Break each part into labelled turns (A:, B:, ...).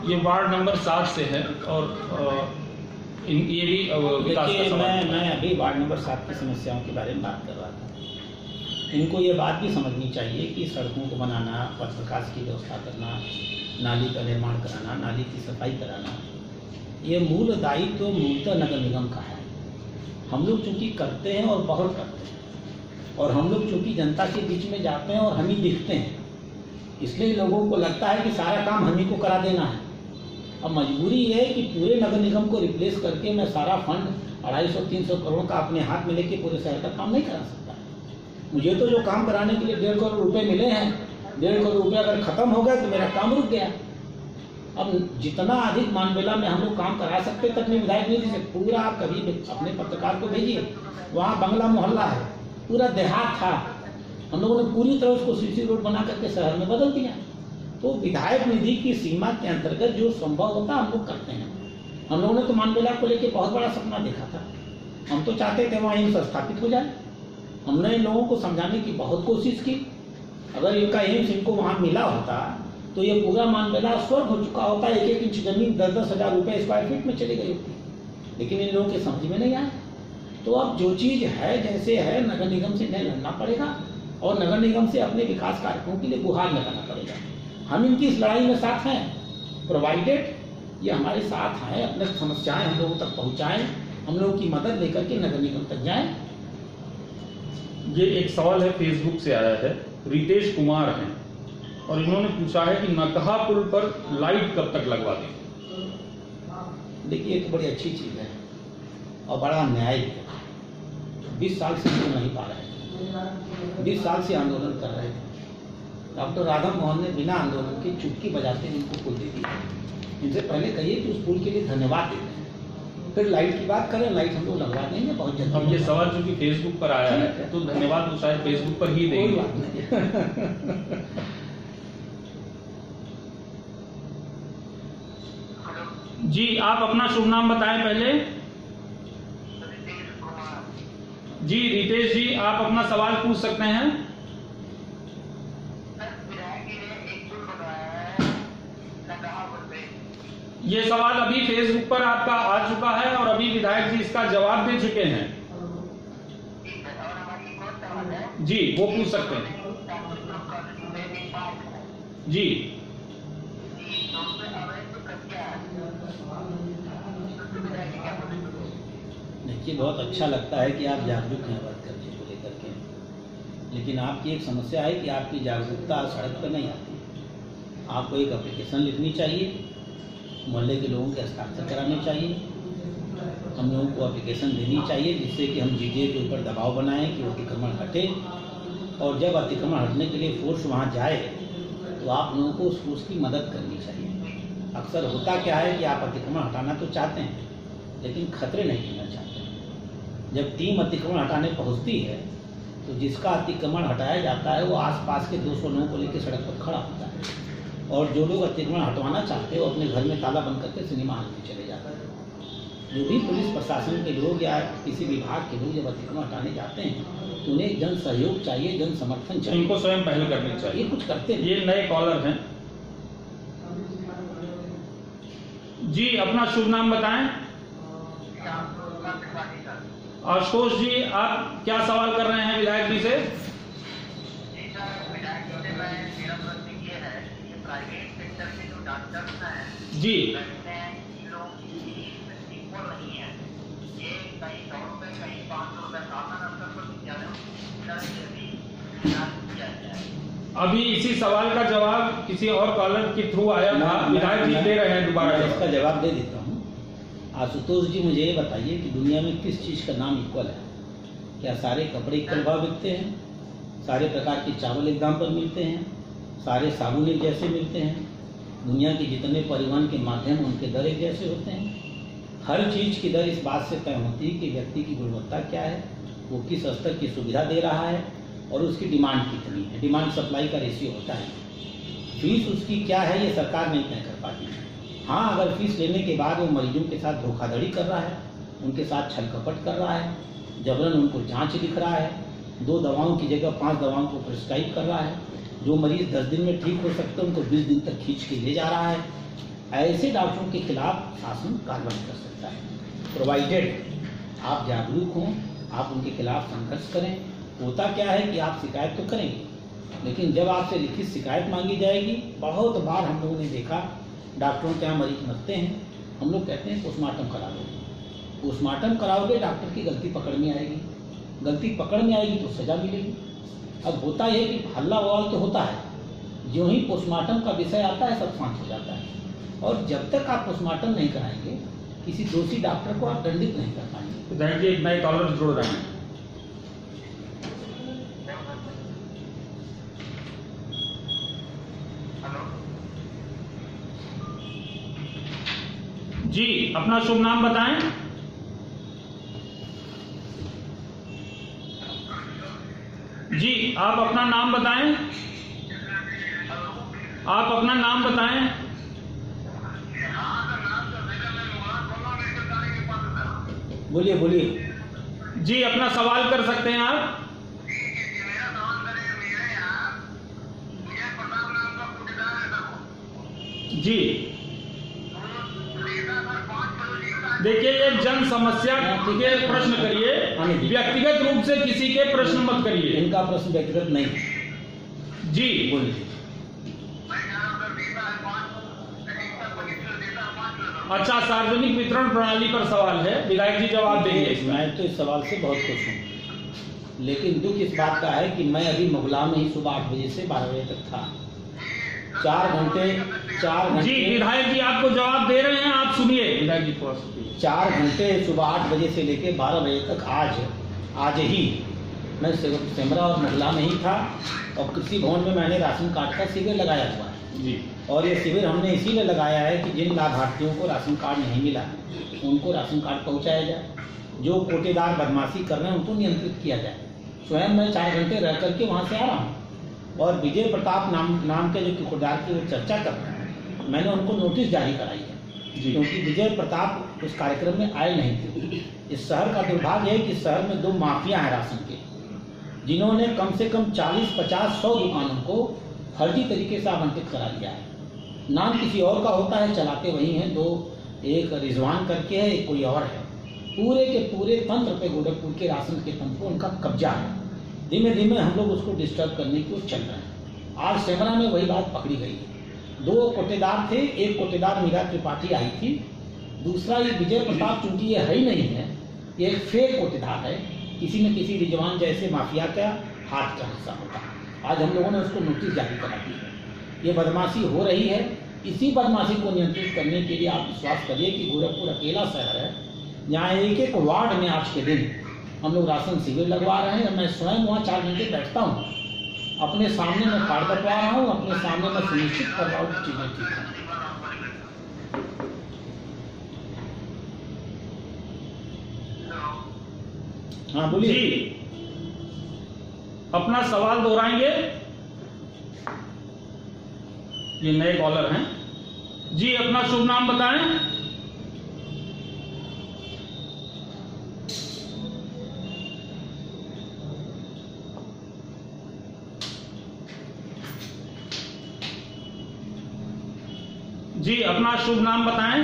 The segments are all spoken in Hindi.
A: ये वार्ड नंबर 7 से है और ये भी विकास का सवाल।
B: मैं अभी वार्ड नंबर 7 की समस्याओं के बारे में बात कर रहा था। इनको ये बात भी समझनी चाहिए कि सड़कों को बनाना, पथ प्रकाश की व्यवस्था करना, नाली का निर्माण कराना, नाली की सफाई कराना, ये मूल दायित्व तो मूलतः नगर निगम का है। हम लोग चूँकि करते हैं और बहुत करते हैं, और हम लोग चूँकि जनता के बीच में जाते हैं और हम ही दिखते हैं, इसलिए लोगों को लगता है कि सारा काम हम ही को करा देना है। अब मजबूरी ये है कि पूरे नगर निगम को रिप्लेस करके मैं सारा फंड 250-300 करोड़ का अपने हाथ में लेके पूरे शहर का काम नहीं करा सकता। मुझे तो जो काम कराने के लिए 1.5 करोड़ रुपए मिले हैं, 1.5 करोड़ रुपये अगर खत्म हो गए तो मेरा काम रुक गया। अब जितना अधिक मानवेला में हम लोग काम करा सकते तक में विधायक निधि से पूरा, आप कभी अपने पत्रकार को भेजिए, वहाँ बंगला मोहल्ला है, पूरा देहात था, हम लोगों ने पूरी तरह उसको सीसी रोड बना करके शहर में बदल दिया। तो विधायक निधि की सीमा के अंतर्गत जो संभव होता हम लोग करते हैं। हम लोगों ने तो मानवेला को लेकर बहुत बड़ा सपना देखा था। हम तो चाहते थे वहाँ एम्स स्थापित हो जाए। हमने इन लोगों को समझाने की बहुत कोशिश की। अगर इनका एम्स इनको वहाँ मिला होता तो ये पूरा मानवेला स्वर्ग हो चुका होता। 1-1 इंच जमीन 10-10 हज़ार रुपये स्क्वायर फीट में चली गई होती, लेकिन इन लोगों के समझ में नहीं आया। तो अब जो चीज़ है जैसे है, नगर निगम से नहीं लड़ना पड़ेगा और नगर निगम से अपने विकास कार्यक्रमों के लिए गुहार लगाना पड़ेगा। हम इनकी इस लड़ाई में साथ हैं, प्रोवाइडेड ये हमारे साथ हैं, अपने समस्याएं हम लोगों तक पहुंचाएं, हम लोगों की मदद लेकर के नगर निगम तक जाएं।
A: ये एक सवाल है, फेसबुक से आया है, रितेश कुमार हैं और इन्होंने पूछा है कि नकहा पुल पर लाइट कब तक लगवा दें।
B: देखिए, ये तो बड़ी अच्छी चीज़ है और बड़ा अन्याय भी है। 20 साल से क्यों नहीं पा रहे हैं, 20 साल से आंदोलन कर रहे थे। डॉक्टर राधा मोहन ने बिना आंदोलन की चुटकी बजाते इनको पुल दे दी। इनसे पहले कहिए कि उस पुल के लिए धन्यवाद देते हैं, फिर लाइट की बात करें, लाइट हम लोग लगवा देंगे बहुत जल्दी।
A: अब ये सवाल चूंकि फेसबुक पर आया है तो धन्यवाद वो शायद फेसबुक पर ही देंगे। जी, आप अपना शुभ नाम बताएं पहले। जी रितेश जी, आप अपना सवाल पूछ सकते हैं। ये सवाल अभी फेसबुक पर आपका आ चुका है और अभी विधायक जी इसका जवाब दे चुके हैं। जी, वो पूछ सकते हैं। जी,
B: देखिए, बहुत अच्छा लगता है कि आप जागरूक हैं बात करने को लेकर के, लेकिन आपकी एक समस्या है कि आपकी जागरूकता सड़क पर नहीं आती। आपको एक एप्लीकेशन लिखनी चाहिए, मोहल्ले के लोगों के हस्ताक्षर कराने चाहिए, हम लोगों को एप्लीकेशन देनी चाहिए जिससे कि हम जीडीए के ऊपर दबाव बनाएं कि वो अतिक्रमण हटे, और जब अतिक्रमण हटने के लिए फोर्स वहाँ जाए तो आप लोगों को उस फोर्स की मदद करनी चाहिए। अक्सर होता क्या है कि आप अतिक्रमण हटाना तो चाहते हैं लेकिन खतरे नहीं लेना चाहते हैं। जब टीम अतिक्रमण हटाने पहुँचती है तो जिसका अतिक्रमण हटाया जाता है वो आसपास के 200 लोगों को लेकर सड़क पर खड़ा होता है, और जो लोग अतिक्रमण हटवाना चाहते हैं वो अपने घर में ताला बंद करके सिनेमा हॉल में चले जाते हैं। जो भी पुलिस प्रशासन के लोग या किसी विभाग के लोग जब अतिक्रमण हटाने जाते हैं तो उन्हें जन सहयोग चाहिए, जन समर्थन चाहिए,
A: इनको स्वयं पहल करनी चाहिए।
B: ये कुछ करते हैं।
A: ये नए कॉलर हैं। जी, अपना शुभ नाम बताएं। आशुतोष जी, आप क्या सवाल कर रहे हैं विधायक जी से? जी, अभी इसी सवाल का जवाब किसी और कॉलर के थ्रू आया था, विधायक जी दे रहे हैं दोबारा।
B: इसका जवाब दे देता हूँ। आशुतोष जी, मुझे ये बताइए कि दुनिया में किस चीज़ का नाम इक्वल है? क्या सारे कपड़े इक्वल भाव बिकते हैं? सारे प्रकार के चावल एक दाम पर मिलते हैं? सारे साबुन एक जैसे मिलते हैं? दुनिया के जितने परिवहन के माध्यम उनके दर एक जैसे होते हैं? हर चीज़ की दर इस बात से तय होती है कि व्यक्ति की गुणवत्ता क्या है, वो किस स्तर की सुविधा दे रहा है और उसकी डिमांड कितनी है। डिमांड सप्लाई का रेशियो होता है। फीस उसकी क्या है ये सरकार नहीं तय कर पाती है। हाँ, अगर फीस लेने के बाद वो मरीजों के साथ धोखाधड़ी कर रहा है, उनके साथ छल कपट कर रहा है, जबरन उनको जांच लिख रहा है, 2 दवाओं की जगह 5 दवाओं को प्रिस्क्राइब कर रहा है, जो मरीज 10 दिन में ठीक हो सकते हैं उनको 20 दिन तक खींच के ले जा रहा है, ऐसे डॉक्टरों के खिलाफ शासन कार्रवाई कर सकता है, प्रोवाइडेड आप जागरूक हों, आप उनके खिलाफ संघर्ष करें। होता क्या है कि आप शिकायत तो करेंगे, लेकिन जब आपसे लिखित शिकायत मांगी जाएगी, बहुत बार हम लोगों ने देखा डॉक्टरों के यहाँ मरीज मरते हैं, हम लोग कहते हैं पोस्टमार्टम करा लो। पोस्टमार्टम कराओगे, डॉक्टर की गलती पकड़ में आएगी, गलती पकड़ में आएगी तो सजा मिलेगी। अब होता है कि हल्ला बवाल तो होता है, जो ही पोस्टमार्टम का विषय आता है सब शांत हो जाता है, और जब तक आप पोस्टमार्टम नहीं कराएंगे किसी दोषी डॉक्टर को आप दंडित नहीं कर पाएंगे।
A: विधायक जी, एक नए कॉलर जोड़ रहे हैं। जी, अपना शुभ नाम बताएं। जी, आप अपना नाम बताएं। आप अपना नाम बताएं।
B: बोलिए बोलिए।
A: जी, अपना सवाल कर सकते हैं आप। जी, देखिए, ये जन समस्या के प्रश्न करिए, व्यक्तिगत रूप से किसी के प्रश्न मत करिए।
B: इनका प्रश्न व्यक्तिगत नहीं।
A: जी
B: बोलिए।
A: अच्छा, सार्वजनिक वितरण प्रणाली पर सवाल है, विधायक जी जवाब देंगे।
B: मैं तो इस सवाल से बहुत खुश हूँ, लेकिन दुख इस बात का है कि मैं अभी मुगला में ही सुबह 8 बजे से 12 बजे तक था। 4 घंटे।
A: जी, विधायक जी आपको जवाब दे रहे हैं, आप सुनिए। विधायक जी थोड़ा सा
B: 4 घंटे सुबह 8 बजे से लेकर 12 बजे तक आज ही मैं सेमरा और मुगला में ही था, और कृषि भवन में मैंने राशन कार्ड का शिविर लगाया हुआ है
A: जी।
B: और ये शिविर हमने इसीलिए लगाया है कि जिन लाभार्थियों को राशन कार्ड नहीं मिला उनको राशन कार्ड पहुंचाया जाए, जो कोटेदार बदमाशी कर रहे हैं उनको नियंत्रित किया जाए। स्वयं मैं 4 घंटे रह करके वहाँ से आ रहा हूँ, और विजय प्रताप नाम के जो कोटेदार की चर्चा कर रहे हैं, मैंने उनको नोटिस जारी कराई है, क्योंकि विजय प्रताप उस कार्यक्रम में आए नहीं थे। इस शहर का दुर्भाग्य है कि शहर में 2 माफिया हैं राशन के, जिन्होंने कम से कम 40, 50, 100 दुकानों को फर्जी तरीके से आवंटित करा दिया है। नाम किसी और का होता है, चलाते वही हैं, 2, एक रिजवान करके है, एक कोई और है। पूरे के पूरे तंत्र पे गोरखपुर के राशन के तंत्र पर उनका कब्जा है। धीमे धीमे हम लोग उसको डिस्टर्ब करने की चल रहे हैं। आज सेमरा में वही बात पकड़ी गई है। 2 कोटेदार थे, एक कोटेदार मीरा त्रिपाठी आई थी, दूसरा ये विजय प्रताप, चूंकि ये है ही नहीं है, ये एक फेक कोटेदार है, किसी न किसी रिजवान जैसे माफिया का हाथ का हिस्सा होता है। आज हम लोगों ने उसको नोटिस जारी करा दी है। ये बदमाशी हो रही है, इसी बदमाशी को नियंत्रित करने के लिए आप विश्वास करिए कि गोरखपुर अकेला शहर है जहाँ एक वार्ड में आज के दिन हम लोग राशन शिविर लगवा रहे हैं। मैं स्वयं वहाँ 4 घंटे बैठता हूँ, अपने सामने मैं कार्ड बटवा रहा हूँ, अपने सामने मैं सुनिश्चित कर रहा हूँ चीजें ठीक है। हाँ बोलिए।
A: जी, अपना सवाल दोहराएंगे। ये नए कॉलर हैं। जी, अपना शुभ नाम बताएं। जी, अपना शुभ नाम बताएं।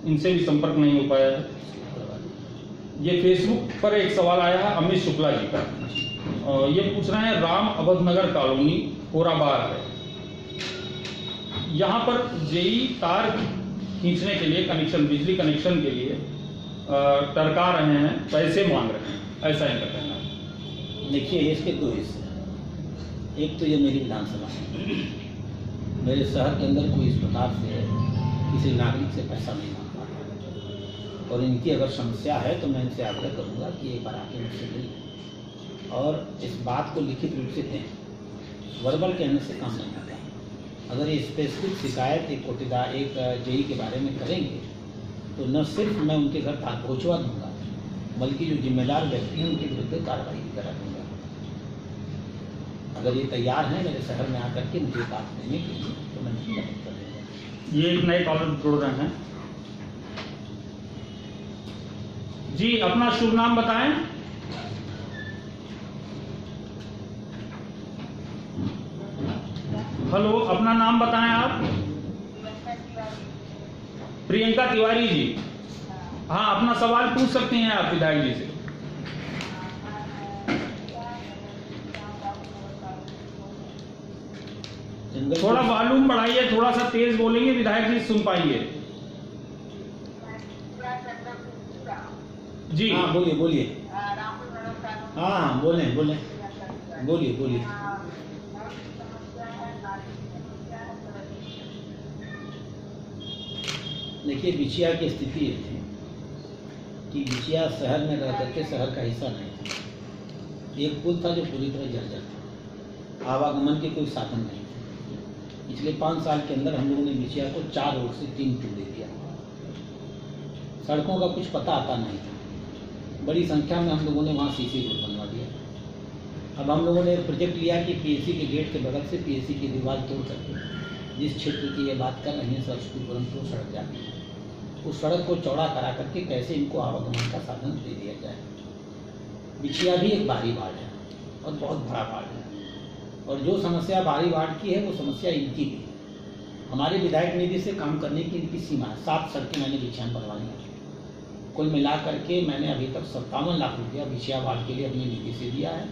A: इनसे भी संपर्क नहीं हो पाया है। ये फेसबुक पर एक सवाल आया है अमित शुक्ला जी का, ये पूछ रहे हैं राम अवध नगर कॉलोनी कोराबार है, यहाँ पर जेई तार खींचने के लिए कनेक्शन, बिजली कनेक्शन के लिए टरका रहे हैं, पैसे मांग रहे हैं, ऐसा इनका कहना है।
B: देखिए, इसके 2 हिस्से, एक तो ये मेरी विधानसभा है, मेरे शहर के अंदर कोई इस प्रकार से किसी नागरिक से पैसा नहीं मांग पाता, और इनकी अगर समस्या है तो मैं इनसे आग्रह करूँगा कि एक बार आके मुझसे मिलें और इस बात को लिखित रूप से दें। वर्बल कहने से काम नहीं आता। अगर ये स्पेसिफिक शिकायत एक कोटेदार, एक जेई के बारे में करेंगे तो न सिर्फ मैं उनके घर तार पहुँचवा दूँगा, बल्कि जो जिम्मेदार व्यक्ति हैं उनके विरुद्ध कार्रवाई भी करा दूँगा। अगर ये तैयार हैं मेरे शहर में आकर के मुझे बात देने के लिए तो मैं उनकी मदद कर दूँगा।
A: ये एक नए कॉलर जुड़ रहे हैं। जी, अपना शुभ नाम बताएं। हेलो, अपना नाम बताएं आप। प्रियंका तिवारी जी। हाँ, अपना सवाल पूछ सकती हैं आप विधायक जी से। थोड़ा वॉल्यूम बढ़ाइए, थोड़ा सा तेज बोलेंगे, विधायक जी सुन पाएंगे। जी
B: हाँ, बोलिए बोलिए। हाँ, बोले बोले, बोलिए बोलिए। देखिए, बिछिया की स्थिति ये थी कि बिछिया शहर में रह करके शहर का हिस्सा नहीं था। एक पुल था जो पूरी तरह जर्जर था, आवागमन के कोई साधन नहीं थे। पिछले 5 साल के अंदर हम लोगों ने बिछिया को 4 रोड से 3 पुल दे दिया। सड़कों का कुछ पता आता नहीं था। बड़ी संख्या में हम लोगों ने वहाँ सीसी रोड बनवा दिया। अब हम लोगों ने एक प्रोजेक्ट लिया कि पीएससी के गेट के बगल से पीएससी की दीवार तोड़ करके, जिस क्षेत्र की ये बात कर रही है सरस्वतीपुरम को सड़क जाती है, उस सड़क को चौड़ा करा करके कैसे इनको आवागमन का साधन दे दिया जाए। बिछिया भी एक बाहरी वार्ड है और बहुत बड़ा वार्ड है, और जो समस्या बाहरी वार्ड की है वो समस्या इनकी भी है। हमारे विधायक निधि से काम करने की इनकी सीमा है। 7 सड़कें मैंने बिछिया बनवाई हैं। कुल मिला करके मैंने अभी तक 57 लाख रुपया बिछिया वार्ड के लिए अपनी निधि से दिया है।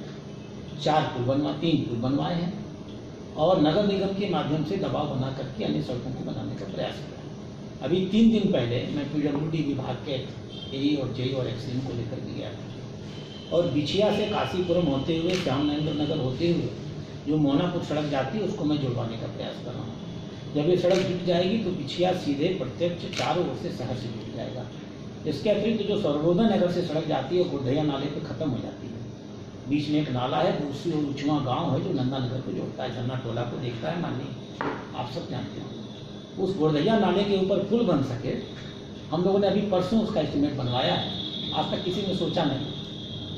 B: 3 पुल बनवाए हैं और नगर निगम के माध्यम से दबाव बना करके अन्य सड़कों को बनाने का प्रयास किया है। अभी 3 दिन पहले मैं PWD विभाग के AE और JE और XM को लेकर के गया था, और बिछिया से काशीपुरम होते हुए श्यामनरेंद्र नगर होते हुए जो मोहनापुर सड़क जाती है उसको मैं जुड़वाने का प्रयास कर रहा हूँ। जब ये सड़क जुट जाएगी तो बिछिया सीधे प्रत्यक्ष चारों ओर से शहर से जुट जाएगा। इसके अतिरिक्त जो सर्वोदय नगर से सड़क जाती है वो गुरधैया नाले पे खत्म हो जाती है। बीच में एक नाला है, दूसरी ओर उचवा गांव है जो नंदा नगर को जोड़ता है, झरना टोला को देखता है, माननीय आप सब जानते हैं। उस गुरधैया नाले के ऊपर पुल बन सके, हम लोगों ने अभी परसों उसका एस्टीमेट बनवाया है। आज तक किसी ने सोचा नहीं,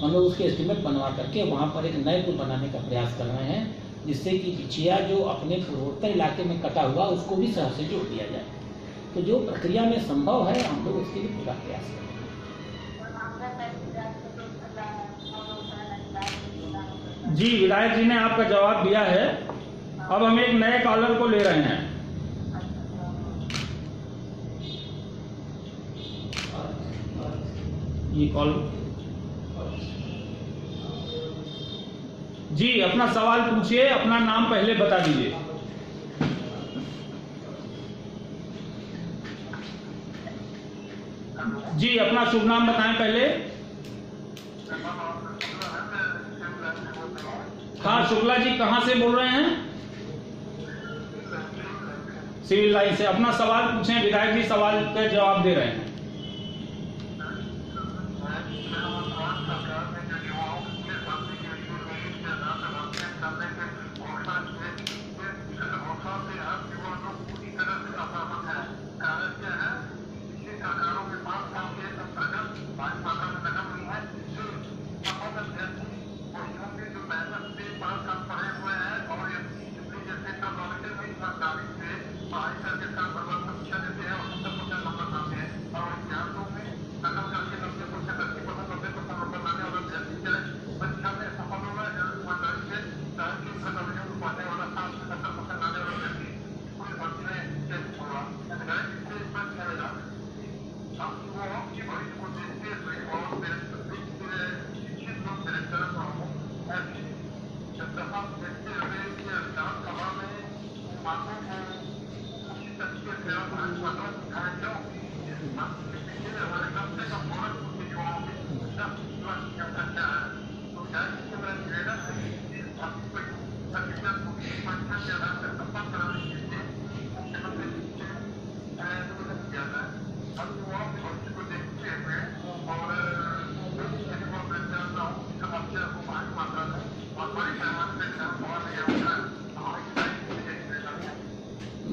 B: हम लोग उसके एस्टीमेट बनवा करके वहाँ पर एक नए पुल बनाने का प्रयास कर रहे हैं, जिससे कि बिछिया जो अपने पूर्वोत्तर इलाके में कटा हुआ उसको भी शहर से जोड़ दिया जाए। तो जो प्रक्रिया में संभव है हम लोग उसके लिए पूरा प्रयास करें।
A: जी, विधायक जी ने आपका जवाब दिया है। अब हम एक नए कॉलर को ले रहे हैं। ये कॉल जी, अपना सवाल पूछिए, अपना नाम पहले बता दीजिए। जी, अपना शुभ नाम बताएं पहले। हाँ, शुक्ला जी, कहाँ से बोल रहे हैं? सिविल लाइन से। अपना सवाल पूछें, विधायक जी सवाल का जवाब दे रहे हैं।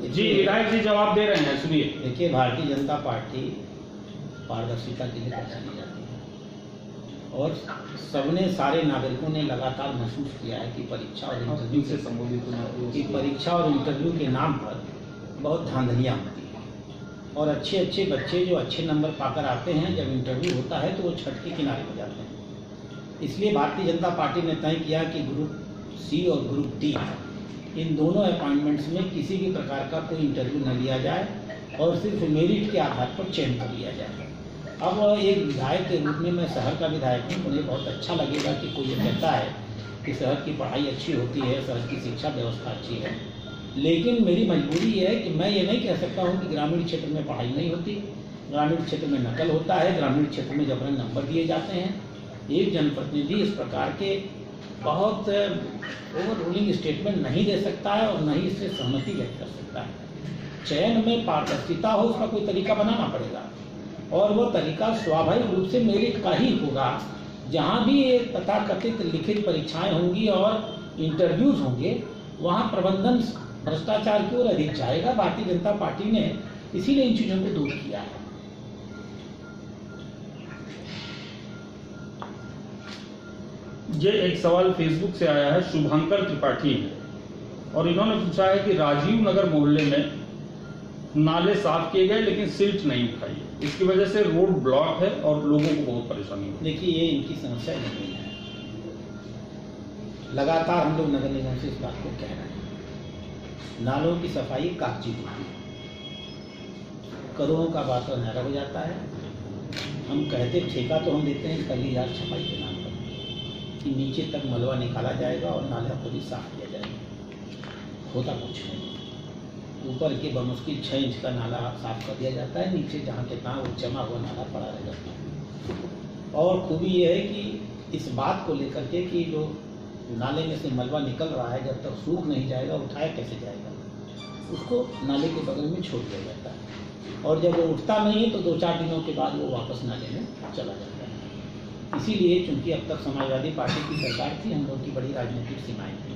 A: जी, विधायक जी जवाब दे रहे हैं, सुनिए।
B: देखिए, भारतीय जनता पार्टी पारदर्शिता के लिए पहचानी जाती है, और सबने, सारे नागरिकों ने लगातार महसूस किया है कि परीक्षा और इंटरव्यू से संबोधित परीक्षा और इंटरव्यू के नाम पर बहुत धांधलियाँ होती हैं, और अच्छे बच्चे जो अच्छे नंबर पाकर आते हैं, जब इंटरव्यू होता है तो वो छठ के किनारे हो जाते हैं। इसलिए भारतीय जनता पार्टी ने तय किया कि ग्रुप C और ग्रुप D इन दोनों अपॉइंटमेंट्स में किसी भी प्रकार का कोई इंटरव्यू न लिया जाए और सिर्फ मेरिट के आधार पर चयन कर लिया जाए। अब एक विधायक के रूप में मैं शहर का विधायक हूँ, मुझे बहुत अच्छा लगेगा कि कोई ये कहता है कि शहर की पढ़ाई अच्छी होती है, शहर की शिक्षा व्यवस्था अच्छी है, लेकिन मेरी मजबूरी ये है कि मैं ये नहीं कह सकता हूँ कि ग्रामीण क्षेत्र में पढ़ाई नहीं होती। ग्रामीण क्षेत्र में नकल होता है, ग्रामीण क्षेत्र में जबरन नंबर दिए जाते हैं। एक जनप्रतिनिधि इस प्रकार के बहुत ओवर रूलिंग स्टेटमेंट नहीं दे सकता है और न ही इससे सहमति व्यक्त कर सकता है। चयन में पारदर्शिता हो, उसका कोई तरीका बनाना पड़ेगा और वो तरीका स्वाभाविक रूप से मेरिट का ही होगा। जहाँ भी ये तथाकथित लिखित परीक्षाएं होंगी और इंटरव्यूज होंगे, वहाँ प्रबंधन भ्रष्टाचार की ओर अधिक जाएगा। भारतीय जनता पार्टी ने इसीलिए इन चीजों को दूर किया है।
A: ये एक सवाल फेसबुक से आया है, शुभंकर त्रिपाठी है, और इन्होंने पूछा है कि राजीव नगर मोहल्ले में नाले साफ किए गए लेकिन सिल्ट नहीं उठाई है, इसकी वजह से रोड ब्लॉक है और लोगों को बहुत परेशानी होती है।
B: देखिए, ये इनकी समस्या नहीं है। लगातार हम लोग नगर निगम से इस बात को कह रहे हैं, नालों की सफाई कागजी होती है, करोड़ों का बात न्यारा हो जाता है। हम कहते ठेका तो हम देते हैं कली यार छपाई के नाम पर कि नीचे तक मलबा निकाला जाएगा और नाला को भी साफ किया जाएगा। होता कुछ नहीं, ऊपर के बमुश्किल 6 इंच का नाला साफ कर दिया जाता है, नीचे जहाँ के तहाँ वो जमा हुआ नाला पड़ा रह जाता है। और खूबी ये है कि इस बात को लेकर के कि जो नाले में से मलबा निकल रहा है, जब तक सूख नहीं जाएगा उठाया कैसे जाएगा, उसको नाले के बगल में छोड़ दिया जाता है और जब वो उठता नहीं है तो 2-4 दिनों के बाद वो वापस नाले में चला जाता है। इसीलिए चूंकि अब तक समाजवादी पार्टी की सरकार थी, हम लोग की बड़ी राजनीतिक सीमाएँ थी,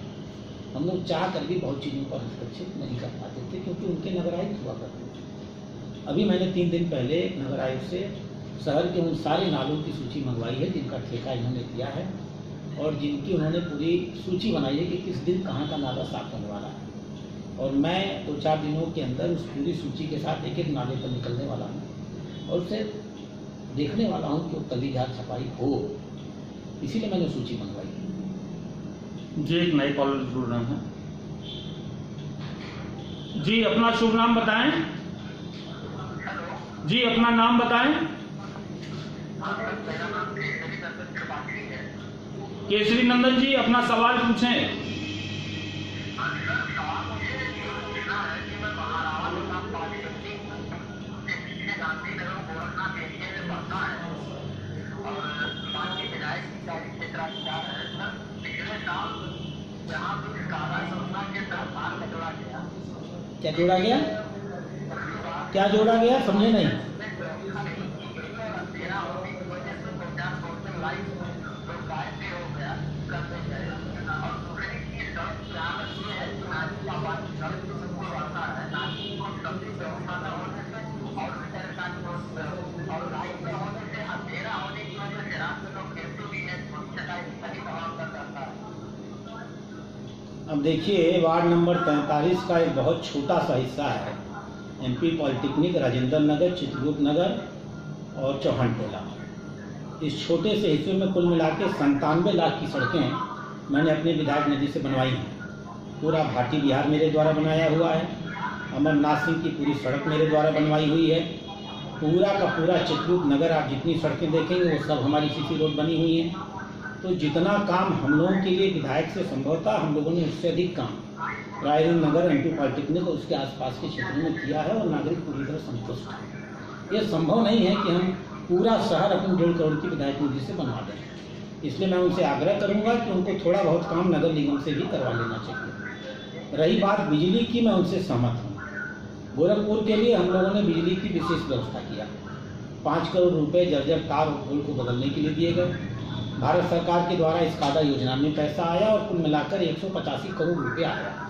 B: हम लोग चाह कर भी बहुत चीज़ों पर हस्तक्षेप नहीं कर पाते थे क्योंकि उनके नगर आयुक्त हुआ करते थे। अभी मैंने 3 दिन पहले नगर आयुक्त से शहर के उन सारे नालों की सूची मंगवाई है जिनका ठेका इन्होंने दिया है और जिनकी उन्होंने पूरी सूची बनाई है कि किस दिन कहाँ का नाला साफ होने वाला है। और मैं 2-4 दिनों के अंदर उस पूरी सूची के साथ एक-एक नाले पर निकलने वाला हूँ और उसे देखने वाला हूँ कि वो कली झाड़ सफाई हो, इसीलिए मैंने सूची मंगवाई है।
A: जी, एक नए कॉलर जुड़ रहे हैं। जी, अपना शुभ नाम बताएं। जी, अपना नाम बताएं। केसरी नंदन जी, अपना सवाल पूछें।
B: क्या जोड़ा गया? क्या जोड़ा गया? समझे नहीं। अब देखिए, वार्ड नंबर 43 का एक बहुत छोटा सा हिस्सा है, एमपी पॉलिटेक्निक, राजेंद्र नगर, चित्रगुप्त नगर और चौहान टोला। इस छोटे से हिस्से में कुल मिला के 97 लाख की सड़कें मैंने अपने विधायक निधि से बनवाई हैं। पूरा भाटी बिहार मेरे द्वारा बनाया हुआ है, अमरनाथ सिंह की पूरी सड़क मेरे द्वारा बनवाई हुई है, पूरा का पूरा चित्रगुप्त नगर आप जितनी सड़कें देखेंगे वो सब हमारी सीसी रोड बनी हुई हैं। तो जितना काम हम लोगों के लिए विधायक से संभव था, हम लोगों ने उससे अधिक काम रायगंज नगर, एमपी पॉलिटेक्निक और उसके आसपास के क्षेत्रों में किया है और नागरिक पूरी तरह संतुष्ट है। ये संभव नहीं है कि हम पूरा शहर अपने 1.5 करोड़ की विधायक निधि से बनवा दें, इसलिए मैं उनसे आग्रह करूंगा कि उनको थोड़ा बहुत काम नगर निगम से भी करवा लेना चाहिए। रही बात बिजली की, मैं उनसे सहमत हूँ। गोरखपुर के लिए हम लोगों ने बिजली की विशेष व्यवस्था किया, 5 करोड़ रुपए जर्जर तार और पोल को बदलने के लिए दिए गए। भारत सरकार के द्वारा इस कादा योजना में पैसा आया और कुल मिलाकर 185 करोड़ रुपए आया।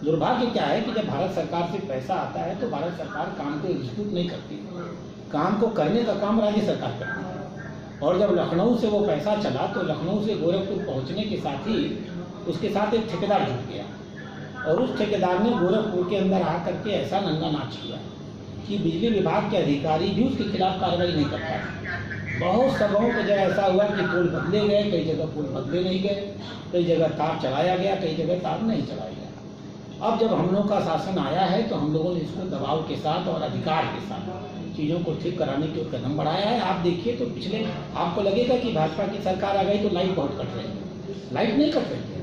B: दुर्भाग्य क्या है कि जब भारत सरकार से पैसा आता है तो भारत सरकार काम को एग्जीक्यूट नहीं करती, काम को करने का काम राज्य सरकार करती है। और जब लखनऊ से वो पैसा चला तो लखनऊ से गोरखपुर पहुंचने के साथ ही उसके साथ एक ठेकेदार जुट गया और उस ठेकेदार ने गोरखपुर के अंदर आकर के ऐसा नंगा नाच किया कि बिजली विभाग के अधिकारी भी उसके खिलाफ कार्रवाई नहीं कर पाए। बहुत सभाओं पर जगह ऐसा हुआ कि पुल बदले गए, कई जगह पुल बदले नहीं गए, कई जगह तार चलाया गया, कई जगह तार नहीं चलाया गया। अब जब हम लोग का शासन आया है तो हम लोगों ने इसको दबाव के साथ और अधिकार के साथ चीज़ों को ठीक कराने के कदम बढ़ाया है। आप देखिए तो पिछले, आपको लगेगा कि भाजपा की सरकार आ गई तो लाइट बहुत कट रही है, लाइट नहीं कट रही है।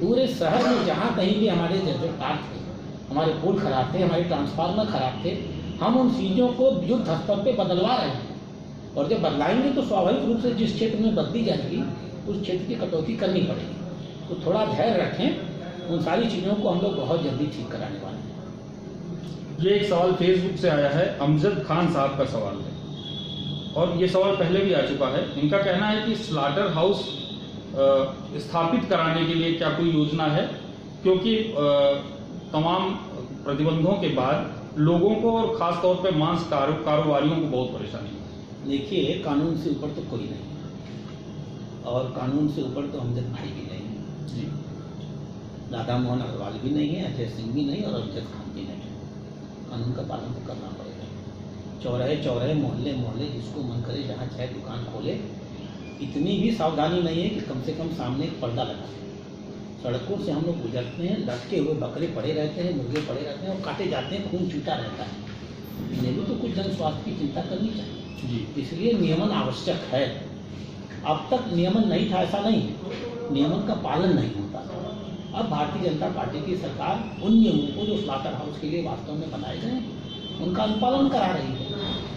B: पूरे शहर में जहाँ कहीं भी हमारे जैसे तार थे, हमारे पुल खराब थे, हमारे ट्रांसफार्मर खराब थे, हम उन चीज़ों को युद्ध स्तर पे बदलवा रहे हैं। और जब बदलाएंगे तो स्वाभाविक रूप से जिस क्षेत्र में बदली जाएगी उस क्षेत्र की कटौती करनी पड़ेगी। तो थोड़ा धैर्य रखें, उन सारी चीज़ों को हम लोग बहुत जल्दी ठीक कराने वाले हैं।
A: ये एक सवाल फेसबुक से आया है, अमजद खान साहब का सवाल है और ये सवाल पहले भी आ चुका है। इनका कहना है कि स्लाटर हाउस स्थापित कराने के लिए क्या कोई योजना है, क्योंकि तमाम प्रतिबंधों के बाद लोगों को और खास तौर पे मांस कारोबारियों को बहुत परेशानी है।
B: देखिए, कानून से ऊपर तो कोई नहीं है और कानून से ऊपर तो अमजद भाई भी नहीं है
A: जी,
B: राधा मोहन अग्रवाल भी नहीं है, अजय सिंह भी नहीं और अमजद खान भी नहीं है। कानून का पालन तो करना पड़ेगा। चौराहे चौराहे, मोहल्ले मोहल्ले, जिसको मन करे जहाँ चाहे दुकान खोले। इतनी भी सावधानी नहीं है कि कम से कम सामने एक पर्दा लगा। सड़कों से हम लोग गुजरते हैं, लटके हुए बकरे पड़े रहते हैं, मुर्गे पड़े रहते हैं और काटे जाते हैं, खून छूटा रहता है। इन्हें भी तो कुछ जन स्वास्थ्य की चिंता करनी चाहिए
A: जी।
B: इसलिए नियमन आवश्यक है। अब तक नियमन नहीं था ऐसा नहीं है, नियमन का पालन नहीं होता था। अब भारतीय जनता पार्टी की सरकार उन नियमों को जो स्लाटर हाउस के लिए वास्तव में बनाए गए उनका अनुपालन करा रही है।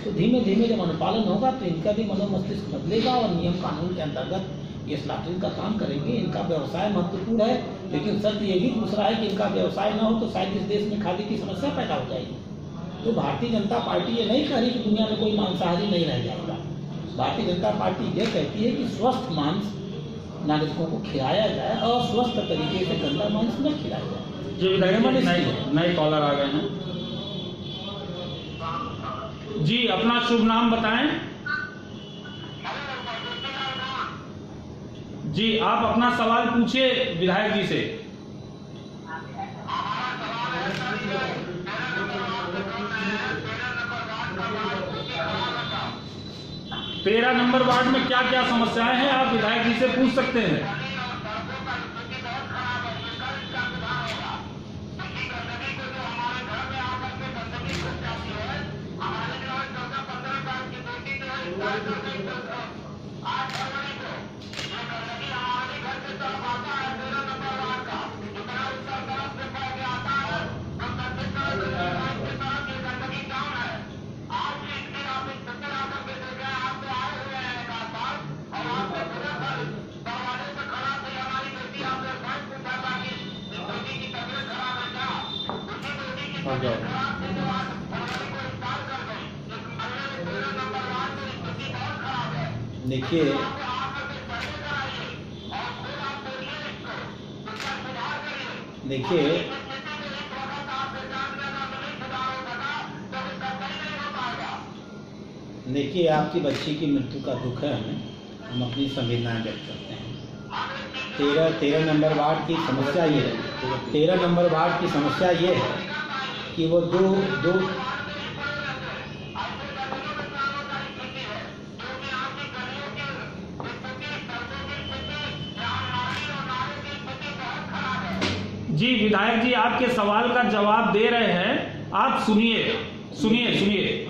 B: तो धीमे धीमे जब अनुपालन होगा तो इनका भी मनोमस्तिष्क बदलेगा और नियम कानून के अंतर्गत ये स्लाटरिंग का काम करेंगे। इनका व्यवसाय महत्वपूर्ण है, लेकिन सत्य ये भी दूसरा है कि इनका व्यवसाय न हो तो शायद इस देश में खादी की समस्या पैदा हो जाएगी। तो भारतीय जनता पार्टी ये नहीं कह रही कि दुनिया में कोई मांसाहारी नहीं रह जाएगा। भारतीय जनता पार्टी ये कहती है कि स्वस्थ मांस नागरिकों को खिलाया जाए और स्वस्थ तरीके से गंदा मांस न खिलाया जाए।
A: जी विधायक, नए कॉलर आ गए हैं। जी, अपना शुभ नाम बताएं। जी, आप अपना सवाल पूछिए विधायक जी से। तेरह नंबर वार्ड में क्या क्या समस्याएं हैं आप विधायक जी से पूछ सकते हैं।
B: देखिए, देखिए आपकी बच्ची की मृत्यु का दुख है, हम अपनी संवेदनाएं व्यक्त करते हैं। 13 नंबर वार्ड की समस्या ये है, 13 नंबर वार्ड की समस्या ये है कि वो दो
A: जी विधायक जी आपके सवाल का जवाब दे रहे हैं, आप सुनिए।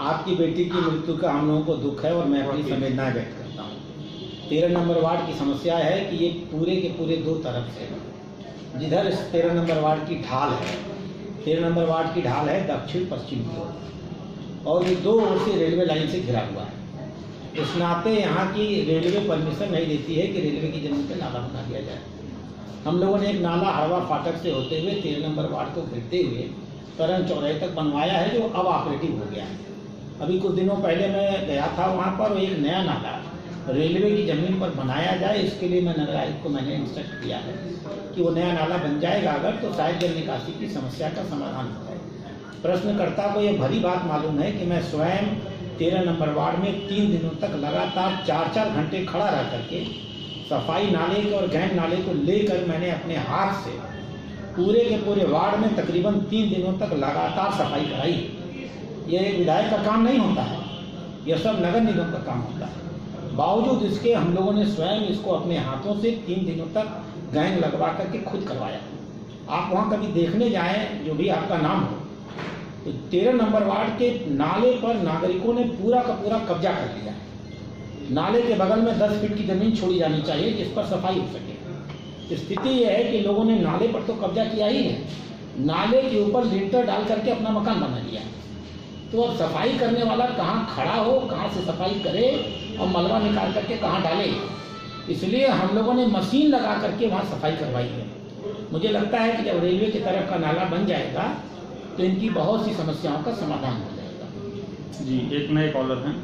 B: आपकी बेटी की मृत्यु का हम लोगों को दुख है और मैं अपनी संवेदनाएं व्यक्त करता हूँ। 13 नंबर वार्ड की समस्या है कि ये पूरे के पूरे दो तरफ से, जिधर 13 नंबर वार्ड की ढाल है, 13 नंबर वार्ड की ढाल है दक्षिण पश्चिम की ओर और ये दो ओर से रेलवे लाइन से घिरा हुआ है। इस नाते यहाँ की रेलवे परमिशन नहीं देती है कि रेलवे की जमीन पर नाला बना दिया जाए। हम लोगों ने एक नाला हड़वा फाटक से होते हुए 13 नंबर वार्ड को घेरते हुए तरन चौराहे तक बनवाया है, जो अब ऑपरेटिव हो गया है। अभी कुछ दिनों पहले मैं गया था वहाँ पर, एक नया नाला रेलवे की ज़मीन पर बनाया जाए, इसके लिए मैं नगर आयुक्त को मैंने इंस्ट्रक्ट किया है कि वो नया नाला बन जाएगा अगर तो शायद जल निकासी की समस्या का समाधान हो जाए। प्रश्नकर्ता को ये भली बात मालूम है कि मैं स्वयं 13 नंबर वार्ड में 3 दिनों तक लगातार 4-4 घंटे खड़ा रह करके सफाई नाले के और गैंग नाले को लेकर मैंने अपने हाथ से पूरे के पूरे वार्ड में तकरीबन 3 दिनों तक लगातार सफाई कराई। यह एक विधायक का काम नहीं होता है, यह सब नगर निगम का काम होता है। बावजूद इसके हम लोगों ने स्वयं इसको अपने हाथों से 3 दिनों तक गैंग लगवा करके खुद करवाया। आप वहाँ कभी देखने जाएं, जो भी आपका नाम हो, तो 13 नंबर वार्ड के नाले पर नागरिकों ने पूरा का पूरा कब्जा कर लिया है। नाले के बगल में 10 फीट की जमीन छोड़ी जानी चाहिए जिस पर सफाई हो सके। स्थिति यह है कि लोगों ने नाले पर तो कब्जा किया ही है, नाले के ऊपर लिंटर डाल करके अपना मकान बना लिया। तो अब सफाई करने वाला कहाँ खड़ा हो, कहाँ से सफाई करे और मलबा निकाल करके कहाँ डाले। इसलिए हम लोगों ने मशीन लगा करके वहाँ सफाई करवाई है। मुझे लगता है कि जब रेलवे की तरफ का नाला बन जाएगा तो इनकी बहुत सी समस्याओं का समाधान हो जाएगा।
A: जी, एक नए कॉलर हैं।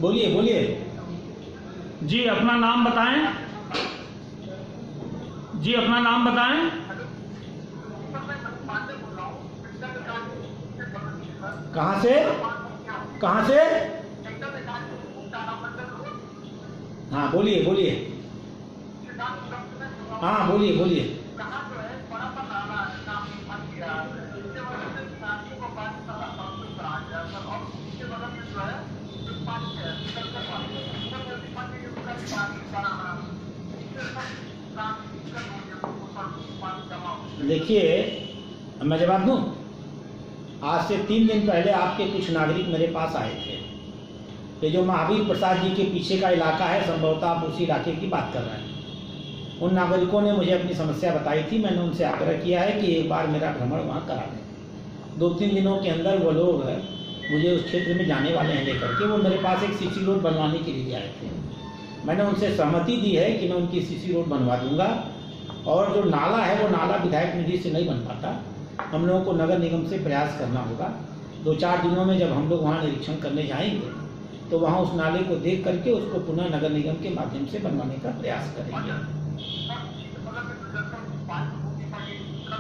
B: बोलिए बोलिए।
A: जी, अपना नाम बताएं। जी, अपना नाम बताएं।
B: कहाँ से? कहाँ से? हाँ बोलिए बोलिए। हाँ बोलिए बोलिए। देखिए, मैं जवाब दूं। आज से 3 दिन पहले आपके कुछ नागरिक मेरे पास आए थे। ये जो महावीर प्रसाद जी के पीछे का इलाका है, संभवतः आप उसी इलाके की बात कर रहे हैं। उन नागरिकों ने मुझे अपनी समस्या बताई थी। मैंने उनसे आग्रह किया है कि एक बार मेरा भ्रमण वहाँ करा दें। 2-3 दिनों के अंदर वो लोग मुझे उस क्षेत्र में जाने वाले हैं लेकर के। वो मेरे पास एक सीसी रोड बनवाने के लिए आए थे। मैंने उनसे सहमति दी है कि मैं उनकी सीसी रोड बनवा दूंगा। और जो नाला है वो नाला विधायक निधि से नहीं बन पाता, हम लोगों को नगर निगम से प्रयास करना होगा। 2-4 दिनों में जब हम लोग वहाँ निरीक्षण करने जाएंगे तो वहाँ उस नाले को देख करके उसको पुनः नगर निगम के माध्यम से बनवाने का प्रयास करेंगे।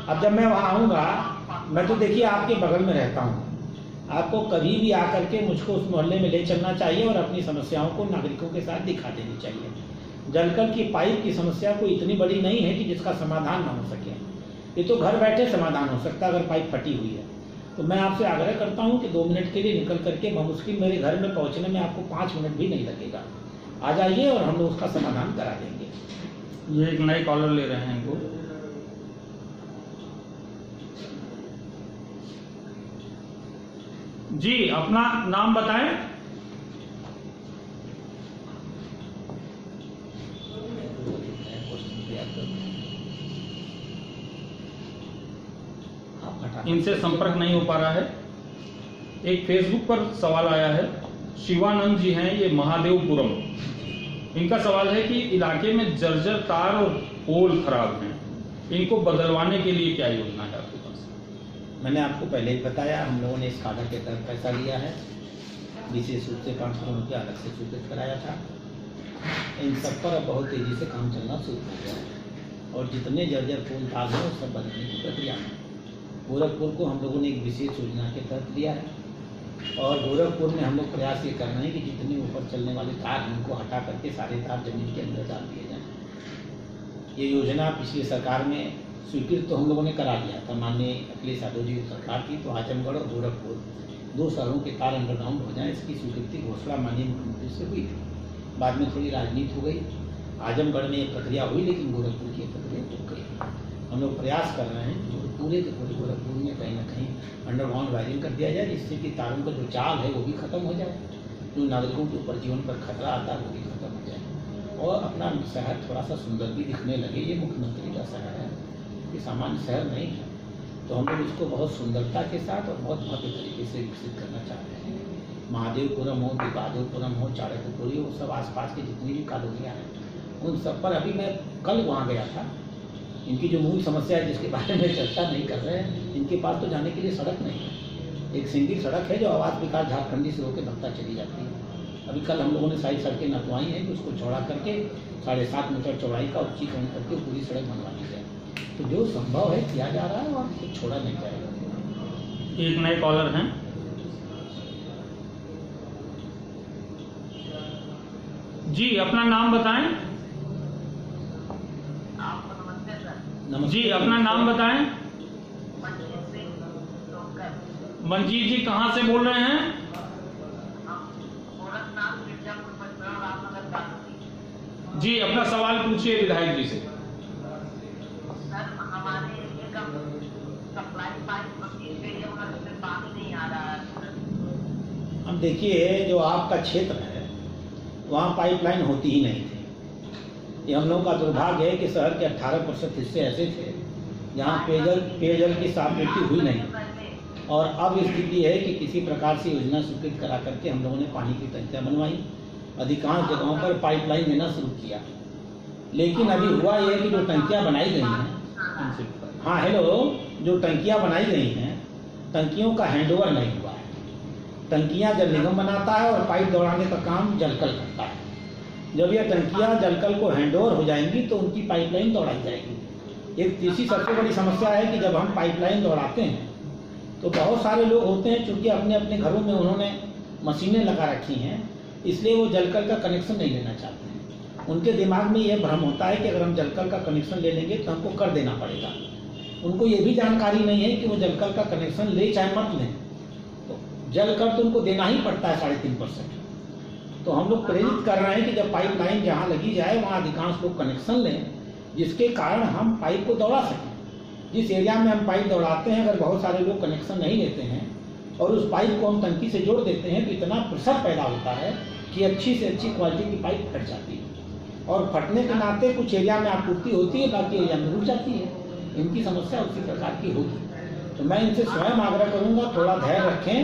B: अब जब मैं वहाँ आऊँगा, मैं तो देखिए आपके बगल में रहता हूँ, आपको कभी भी आकर के मुझको उस मोहल्ले में ले चलना चाहिए और अपनी समस्याओं को नागरिकों के साथ दिखा देनी चाहिए। जलकल की पाइप की समस्या कोई इतनी बड़ी नहीं है कि जिसका समाधान ना हो सके। ये तो घर बैठे समाधान हो सकता है अगर पाइप फटी हुई है। तो मैं आपसे आग्रह करता हूं कि 2 मिनट के लिए निकल करके बमुश्किल मेरे घर में पहुंचने में आपको 5 मिनट भी नहीं लगेगा। आ जाइए और हम लोग उसका समाधान करा देंगे।
A: ये एक नए कॉलर ले रहे हैं इनको। जी, अपना नाम बताएं। इनसे संपर्क नहीं हो पा रहा है। एक फेसबुक पर सवाल आया है, शिवानंद जी हैं, ये महादेवपुरम। इनका सवाल है कि इलाके में जर्जर तार और पोल खराब हैं, इनको बदलवाने के लिए क्या योजना है आपके पास?
B: मैंने आपको पहले ही बताया, हम लोगों ने इस कादा के तहत पैसा लिया है। विशेष रूप से 5 करोड़ रुपया अलग से स्वीकृत कराया था। इन सब पर अब बहुत तेजी से काम चलना शुरू हो गया है और जितने जर्जर पोल तार हैं सब बदलने की प्रक्रिया में। गोरखपुर को हम लोगों ने एक विशेष योजना के तहत लिया है और गोरखपुर में हम लोग प्रयास ये कर रहे हैं कि जितने ऊपर चलने वाले तार हैं उनको हटा करके सारे तार जमीन के अंदर डाल दिए जाएँ। ये योजना पिछली सरकार में स्वीकृत तो हम लोगों ने करा दिया था, माननीय अखिलेश यादव जी की सरकार थी, तो आजमगढ़ और गोरखपुर 2 शहरों के तार अंडरग्राउंड हो जाए, इसकी स्वीकृति घोषणा माननीय मुख्यमंत्री से हुई थी। बाद में थोड़ी राजनीति हो गई, आजमगढ़ में ये प्रक्रिया हुई लेकिन गोरखपुर की प्रक्रिया रुक गई। हम लोग प्रयास कर रहे हैं कि पूरे के पूरे गोरखपुर में कहीं ना कहीं अंडरग्राउंड वायरिंग कर दिया जाए, जिससे कि तारों का जो जाल है वो भी खत्म हो जाए, जो नागरिकों के ऊपर जीवन पर खतरा आता है वो भी खत्म हो जाए और अपना शहर थोड़ा सा सुंदर भी दिखने लगे। ये मुख्यमंत्री का शहर है, ये सामान्य शहर नहीं है, तो हम लोग इसको बहुत सुंदरता के साथ और बहुत भव्य तरीके से विकसित करना चाहते हैं। महादेवपुरम हो, बहादुरपुरम हो, चाणक्यपुरी हो, सब आसपास की जितनी भी कॉलोनियाँ हैं उन सब पर अभी मैं कल वहाँ गया था। इनकी जो मूल समस्या है जिसके बारे में चर्चा नहीं कर रहे हैं, इनके पास तो जाने के लिए सड़क नहीं है। एक सिंगल सड़क है जो आवास विकास झारखंडी से होकर भक्ता चली जाती है। अभी कल हम लोगों ने सारी सड़कें नपवाई हैं कि उसको चौड़ा करके 7.5 मीटर चौड़ाई का उच्चीकरण करके पूरी सड़क बनवा दी जाए। तो जो संभव है किया जा रहा है और कुछ छोड़ा नहीं जाएगा।
A: एक नए कॉलर हैं। जी, अपना नाम बताएं। जी, अपना नाम बताएं। मंजीत जी कहाँ से बोल रहे हैं? जी अपना सवाल पूछिए विधायक जी से।
C: सर हमारे एरिया का सप्लाई पाइप पानी नहीं आ रहा है।
B: अब देखिए, जो आपका क्षेत्र है वहाँ पाइपलाइन होती ही नहीं थी। ये हम लोग का दुर्भाग्य है कि शहर के 18% हिस्से ऐसे थे जहाँ पेयजल की आपूर्ति हुई नहीं, और अब स्थिति है कि किसी प्रकार से योजना स्वीकृत करा करके हम लोगों ने पानी की टंकियाँ बनवाई, अधिकांश जगहों पर पाइपलाइन देना शुरू किया। लेकिन अभी हुआ ये कि जो टंकियाँ बनाई गई हैं, हाँ हेलो, जो टंकियाँ बनाई गई हैं, टंकियों का हैंडओवर नहीं हुआ है। टंकियाँ जल निगम बनाता है और पाइप दौड़ाने का काम जलकल करता है। जब यह टंकियाँ जलकल को हैंडओवर हो जाएंगी तो उनकी पाइपलाइन दौड़ाई जाएगी। एक तीसरी सबसे बड़ी समस्या है कि जब हम पाइपलाइन दौड़ाते हैं तो बहुत सारे लोग होते हैं, चूँकि अपने अपने घरों में उन्होंने मशीनें लगा रखी हैं, इसलिए वो जलकल का कनेक्शन नहीं लेना चाहते हैं। उनके दिमाग में ये भ्रम होता है कि अगर हम जलकल का कनेक्शन ले लेंगे तो हमको कर देना पड़ेगा। उनको ये भी जानकारी नहीं है कि वो जलकल का कनेक्शन ले चाहे मत लें, तो जलकर तो उनको देना ही पड़ता है 3.5%। तो हम लोग प्रेरित कर रहे हैं कि जब पाइपलाइन जहाँ लगी जाए वहाँ अधिकांश लोग कनेक्शन लें, जिसके कारण हम पाइप को दौड़ा सकें। जिस एरिया में हम पाइप दौड़ाते हैं, अगर बहुत सारे लोग कनेक्शन नहीं लेते हैं और उस पाइप को हम टंकी से जोड़ देते हैं तो इतना प्रेशर पैदा होता है कि अच्छी से अच्छी क्वालिटी की पाइप फट जाती है, और फटने के नाते कुछ एरिया में आपूर्ति होती है, बाकी एरिया में रुक जाती है। इनकी समस्या उसी प्रकार की होगी। तो मैं इनसे स्वयं आग्रह करूंगा, थोड़ा धैर्य रखें।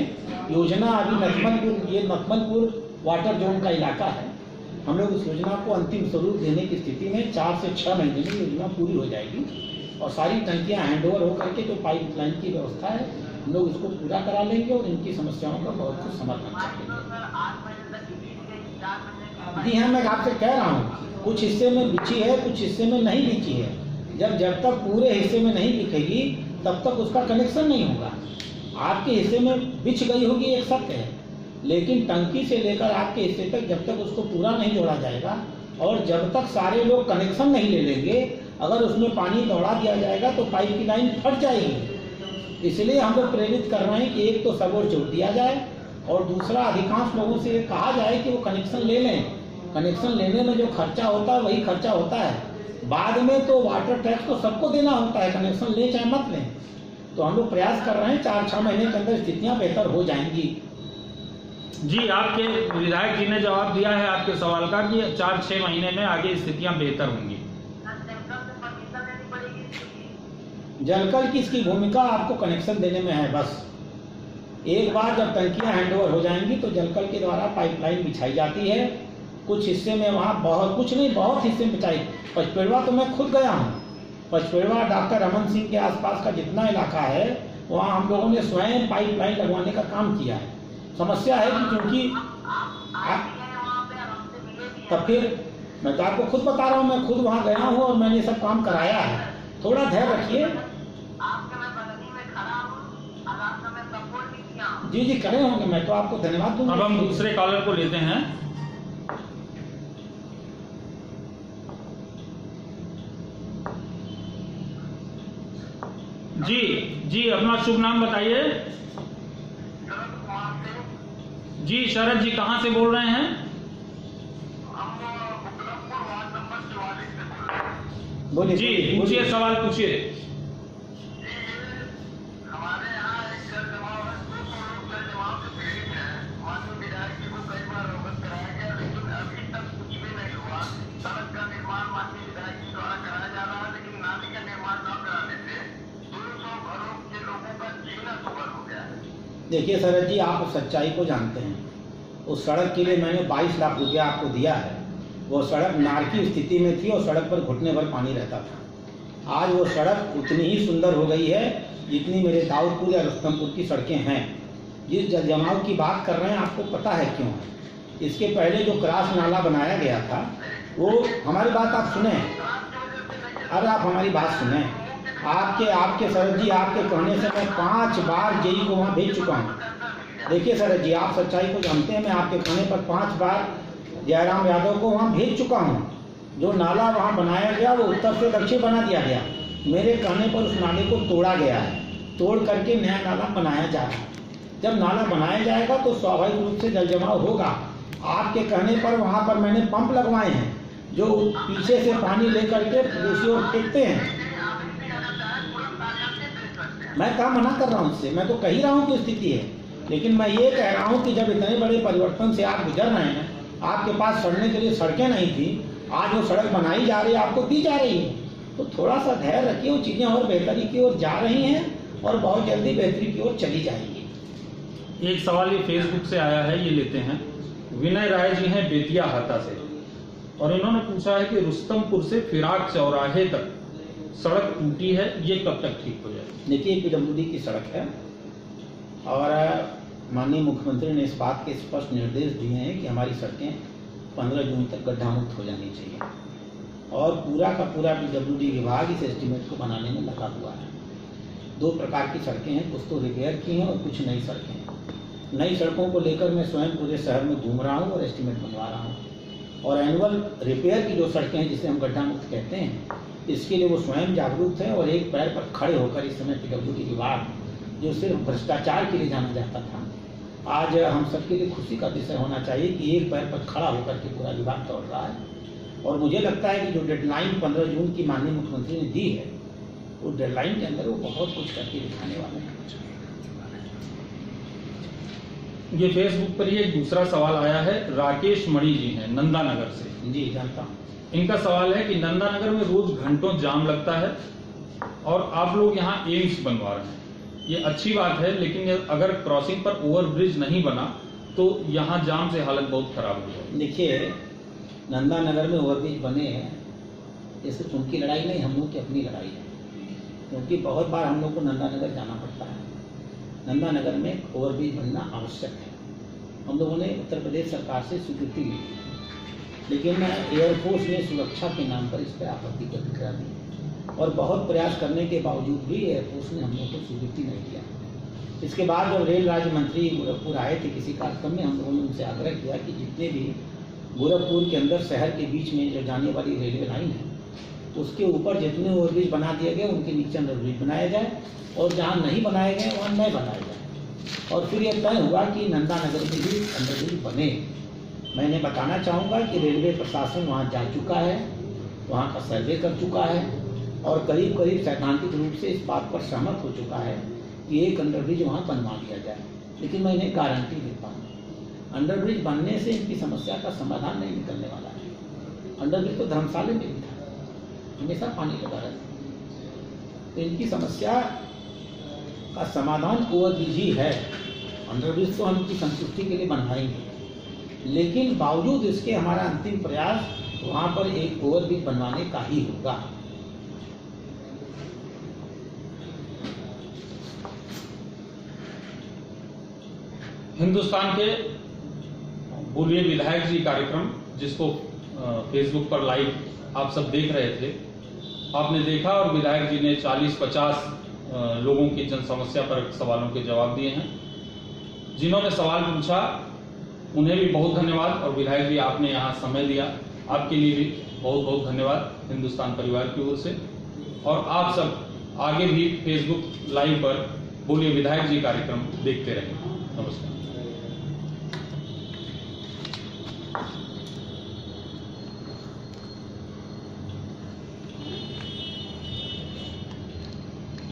B: योजना अभी नकमलपुर वाटर जोन का इलाका है। हम लोग इस योजना को अंतिम स्वरूप देने की स्थिति में 4 से 6 महीने में योजना पूरी हो जाएगी, और सारी टंकियां हैंडओवर होकर के जो पाइपलाइन की व्यवस्था है हम लोग इसको पूरा करा लेंगे और इनकी समस्याओं का बहुत कुछ समाधान करेंगे। जी हाँ, मैं आपसे कह रहा हूँ, कुछ हिस्से में बिछी है, कुछ हिस्से में नहीं बिछी है। जब तक पूरे हिस्से में नहीं बिकेगी तब तक उसका कनेक्शन नहीं होगा। आपके हिस्से में बिछ गई होगी एक सत्य है, लेकिन टंकी से लेकर आपके हिस्से तक जब तक उसको पूरा नहीं जोड़ा जाएगा और जब तक सारे लोग कनेक्शन नहीं ले लेंगे, अगर उसमें पानी दौड़ा दिया जाएगा तो पाइप की लाइन फट जाएगी। इसलिए हम लोग प्रेरित कर रहे हैं कि एक तो सबोर जोड़ दिया जाए, और दूसरा अधिकांश लोगों से कहा जाए कि वो कनेक्शन ले लें। कनेक्शन लेने में जो खर्चा होता है वही खर्चा होता है, बाद में तो वाटर टैक्स तो सबको देना होता है, कनेक्शन ले चाहे मत लें। तो हम लोग प्रयास कर रहे हैं, 4-6 महीने के अंदर स्थितियाँ बेहतर हो जाएंगी।
A: जी, आपके विधायक जी ने जवाब दिया है आपके सवाल का कि 4-6 महीने में आगे स्थितियां बेहतर होंगी।
B: जलकल की इसकी भूमिका आपको कनेक्शन देने में है बस। एक बार जब टंकियां हैंडओवर हो जाएंगी तो जलकल के द्वारा पाइपलाइन बिछाई जाती है। कुछ हिस्से में वहाँ बहुत हिस्से में बिछाई। पचपेड़वा तो मैं खुद गया हूँ। पचपेड़वा डॉक्टर रमन सिंह के आसपास का जितना इलाका है वहाँ हम लोगों ने स्वयं पाइपलाइन लगवाने का काम किया है। समस्या है कि क्योंकि तब फिर मैं तो आपको खुद बता रहा हूँ, मैं खुद वहाँ गया हूँ और मैंने सब काम कराया है। थोड़ा धैर्य रखिए। जी जी करे होंगे, मैं तो आपको धन्यवाद दूंगा।
A: अब हम दूसरे कॉलर को लेते हैं। जी जी, अपना शुभ नाम बताइए। जी शरद जी, कहाँ से बोल रहे हैं?
B: बोलिए
A: जी, पूछिए, सवाल पूछिए।
C: हमारे यहाँ एक जल जमाव है, 200 लोग जल जमाव से पीड़ित हैं। माननीय विधायक जी को कई बार अवगत कराया गया, लेकिन अभी तक कुछ भी नहीं हुआ। सड़क का निर्माण माननीय विधायक जी द्वारा कराया जा रहा है, लेकिन नाली का निर्माण न कराने से 200 घरों के लोगों का जीना दुर्भर हो गया है।
B: देखिए शरद जी, आप सच्चाई को जानते हैं। उस सड़क के लिए मैंने 22 लाख रुपया आपको दिया है। वो सड़क नार की स्थिति में थी और सड़क पर घुटने भर पानी रहता था। आज वो सड़क उतनी ही सुंदर हो गई है जितनी मेरे दाऊदपुर या रुस्तमपुर की सड़कें हैं। जिस जल जमाव की बात कर रहे हैं आपको पता है क्यों है। इसके पहले जो क्रॉस नाला बनाया गया था वो, हमारी बात आप सुने, अरे आप हमारी बात सुने। आपके शरद जी, आपके कहने से मैं 5 बार जेई को वहाँ भेज चुका हूँ। देखिए शरद जी, आप सच्चाई को जानते हैं। मैं आपके कहने पर 5 बार जयराम यादव को वहाँ भेज चुका हूँ। जो नाला वहाँ बनाया गया वो उत्तर से दक्षिण बना दिया गया। मेरे कहने पर उस नाले को तोड़ा गया है, तोड़ करके नया नाला बनाया जा रहा है। जब नाला बनाया जाएगा तो स्वाभाविक रूप से जल जमाव होगा। आपके कहने पर वहाँ पर मैंने पंप लगवाए हैं। जो पीछे से पानी लेकर के दूसरी ओर फेंकते हैं। मैं क्या मना कर रहा हूँ इससे, मैं तो कह ही रहा हूँ कि स्थिति है, लेकिन मैं ये कह रहा हूँ कि जब इतने बड़े परिवर्तन से आप गुजर रहे हैं, आपके पास चढ़ने के लिए सड़कें नहीं थी, आज वो सड़क बनाई जा रही है, आपको दी जा रही है, तो थोड़ा सा धैर्य रखिए, वो चीज़ें और बेहतरी की ओर जा रही हैं और बहुत जल्दी बेहतरी की ओर चली जाएंगी।
A: एक सवाल ये फेसबुक से आया है, ये लेते हैं। विनय राय जी हैं बेतिया हाता से, और इन्होंने पूछा है कि रुस्तमपुर से फिराक चौराहे तक सड़क टूटी है, ये कब तक ठीक हो जाए?
B: देखिए, पीडब्ल्यूडी की सड़क है और माननीय मुख्यमंत्री ने इस बात के स्पष्ट निर्देश दिए हैं कि हमारी सड़कें 15 जून तक गड्ढा मुक्त हो जानी चाहिए, और पूरा का पूरा पीडब्ल्यूडी विभाग इस एस्टीमेट को बनाने में लगा हुआ है। 2 प्रकार की सड़कें हैं, कुछ तो रिपेयर की हैं और कुछ नई सड़कें हैं। नई सड़कों को लेकर मैं स्वयं पूरे शहर में घूम रहा हूँ और एस्टीमेट बनवा रहा हूँ, और एनुअल रिपेयर की जो सड़कें हैं जिसे हम गड्ढा मुक्त कहते हैं, इसके लिए वो स्वयं जागरूक है और एक पैर पर खड़े होकर इस समय पीडब्ल्यूडी विभाग, जो सिर्फ भ्रष्टाचार के लिए जाना जाता था, आज हम सबके लिए खुशी का विषय होना चाहिए कि एक पैर पर खड़ा होकर के पूरा विभाग दौड़ रहा है। और मुझे लगता है कि जो डेडलाइन 15 जून की माननीय मुख्यमंत्री ने दी है, वो डेडलाइन के अंदर वो बहुत कुछ करके दिखाने वाले हैं।
A: ये फेसबुक पर ये एक दूसरा सवाल आया है, राकेश मणि जी हैं नंदानगर से।
B: जी, जानता हूँ।
A: इनका सवाल है कि नंदानगर में रोज घंटों जाम लगता है और आप लोग यहाँ एम्स बनवा रहे हैं, ये अच्छी बात है, लेकिन अगर क्रॉसिंग पर ओवरब्रिज नहीं बना तो यहाँ जाम से हालत बहुत खराब हो जाएगी।
B: देखिए, नंदानगर में ओवरब्रिज बने हैं, ये सिर्फ उनकी लड़ाई नहीं, हम लोग की अपनी लड़ाई है, क्योंकि बहुत बार हम लोग को नंदानगर जाना पड़ता है। नंदानगर में ओवरब्रिज बनना आवश्यक है। हम लोगों ने उत्तर प्रदेश सरकार से स्वीकृति ली, लेकिन एयरफोर्स ने सुरक्षा के नाम पर इस पर आपत्ति व्यक्त करा दी, और बहुत प्रयास करने के बावजूद भी एयरफोर्स ने हम लोग को स्वीकृति नहीं दिया। इसके बाद जब रेल राज्य मंत्री गोरखपुर आए थे किसी कार्यक्रम में, हम लोगों ने उनसे आग्रह किया कि जितने भी गोरखपुर के अंदर शहर के बीच में जो जाने वाली रेलवे लाइन है, उसके ऊपर जितने ओवरब्रिज बना दिए गए उनके नीचे अंडरब्रिज बनाया जाए, और जहाँ नहीं बनाए गए वहाँ नए बनाए जाए। और फिर यह तय हुआ कि नंदानगर में भी अंडरब्रिज बने। मैंने बताना चाहूँगा कि रेलवे प्रशासन वहाँ जा चुका है, वहाँ का सर्वे कर चुका है, और करीब करीब सैद्धांतिक रूप से इस बात पर सहमत हो चुका है कि एक अंडरब्रिज वहाँ बनवा दिया जाए। लेकिन मैं इन्हें गारंटी देता हूँ, अंडरब्रिज बनने से इनकी समस्या का समाधान नहीं निकलने वाला है। अंडरब्रिज तो धर्मशाला में भी था, हमेशा पानी लगा रहता, तो इनकी समस्या का समाधान ओवरब्रिज ही है। अंडरब्रिज तो हम इनकी संतुष्टि के लिए बनवाएंगे, लेकिन बावजूद इसके हमारा अंतिम प्रयास वहाँ पर एक ओवरब्रिज बनवाने का ही होगा।
A: हिंदुस्तान के बोलिए विधायक जी कार्यक्रम, जिसको फेसबुक पर लाइव आप सब देख रहे थे, आपने देखा और विधायक जी ने 40-50 लोगों की जन समस्या पर सवालों के जवाब दिए हैं। जिन्होंने सवाल पूछा उन्हें भी बहुत धन्यवाद, और विधायक जी आपने यहाँ समय दिया, आपके लिए भी बहुत बहुत धन्यवाद हिंदुस्तान परिवार की ओर से। और आप सब आगे भी फेसबुक लाइव पर बोलिए विधायक जी कार्यक्रम देखते रहें। नमस्कार।